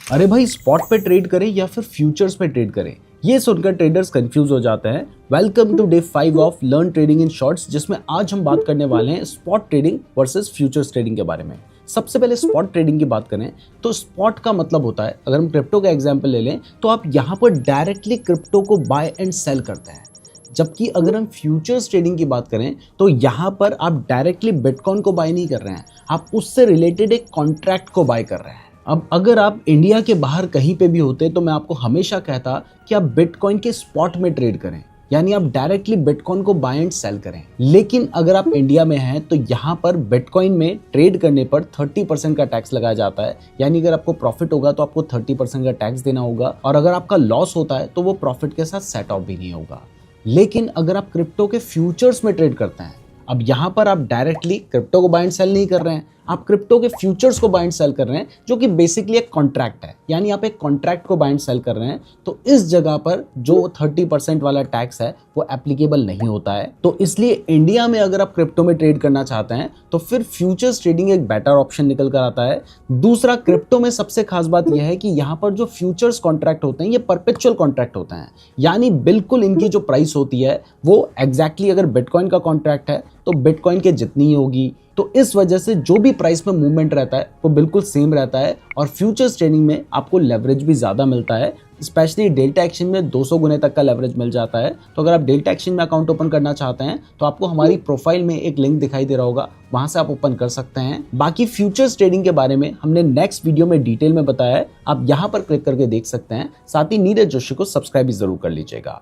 अरे भाई, स्पॉट पे ट्रेड करें या फिर फ्यूचर्स पे ट्रेड करें, ये सुनकर ट्रेडर्स कंफ्यूज हो जाते हैं। Welcome to day 5 of learn trading in shorts, जिसमें आज हम बात करने वाले हैं spot trading versus futures trading के बारे में। सबसे पहले स्पॉट ट्रेडिंग की बात करें तो स्पॉट का मतलब होता है, अगर हम क्रिप्टो का एग्जांपल ले लें तो आप यहाँ पर डायरेक्टली क्रिप्टो को बाय एंड सेल करते हैं। जबकि अगर हम फ्यूचर्स ट्रेडिंग की बात करें तो यहाँ पर आप डायरेक्टली बिटकॉइन को बाय नहीं कर रहे हैं, आप उससे रिलेटेड एक कॉन्ट्रैक्ट को बाय कर रहे हैं। अब अगर आप इंडिया के बाहर कहीं पे भी होते तो मैं आपको हमेशा कहता कि आप बिटकॉइन के स्पॉट में ट्रेड करें, यानी आप डायरेक्टली बिटकॉइन को बाय एंड सेल करें। लेकिन अगर आप इंडिया में हैं तो यहाँ पर बिटकॉइन में ट्रेड करने पर 30% का टैक्स लगाया जाता है, यानी अगर आपको प्रॉफिट होगा तो आपको 30% का टैक्स देना होगा, और अगर आपका लॉस होता है तो वो प्रॉफिट के साथ सेट ऑफ भी नहीं होगा। लेकिन अगर आप क्रिप्टो के फ्यूचर्स में ट्रेड करते हैं, अब यहाँ पर आप डायरेक्टली क्रिप्टो को बाय एंड सेल नहीं कर रहे हैं, आप क्रिप्टो के फ्यूचर्स को बाय एंड सेल कर रहे हैं, जो कि बेसिकली एक कॉन्ट्रैक्ट है, यानी आप एक कॉन्ट्रैक्ट को बाय एंड सेल कर रहे हैं। तो इस जगह पर जो 30% वाला टैक्स है वो एप्लीकेबल नहीं होता है। तो इसलिए इंडिया में अगर आप क्रिप्टो में ट्रेड करना चाहते हैं तो फिर फ्यूचर्स ट्रेडिंग एक बेटर ऑप्शन निकल कर आता है। दूसरा, क्रिप्टो में सबसे खास बात यह है कि यहाँ पर जो फ्यूचर्स कॉन्ट्रैक्ट होते हैं ये परपेचुअल कॉन्ट्रैक्ट होते हैं, यानी बिल्कुल इनकी जो प्राइस होती है वो एग्जैक्टली अगर बिटकॉइन का कॉन्ट्रैक्ट है तो बिटकॉइन के जितनी ही होगी। तो इस वजह से जो भी प्राइस में मूवमेंट रहता है वो बिल्कुल सेम रहता है, और फ्यूचर्स ट्रेडिंग में आपको लेवरेज भी ज़्यादा मिलता है। स्पेशली डेल्टा एक्सचेंज में 200 गुने तक का लेवरेज मिल जाता है। तो अगर आप डेल्टा एक्सचेंज में अकाउंट ओपन करना चाहते हैं तो आपको हमारी प्रोफाइल में एक लिंक दिखाई दे रहा होगा, वहां से आप ओपन कर सकते हैं। बाकी फ्यूचर्स ट्रेडिंग के बारे में हमने नेक्स्ट वीडियो में डिटेल में बताया है, आप यहाँ पर क्लिक करके देख सकते हैं। साथ ही नीरज जोशी को सब्सक्राइब भी जरूर कर लीजिएगा।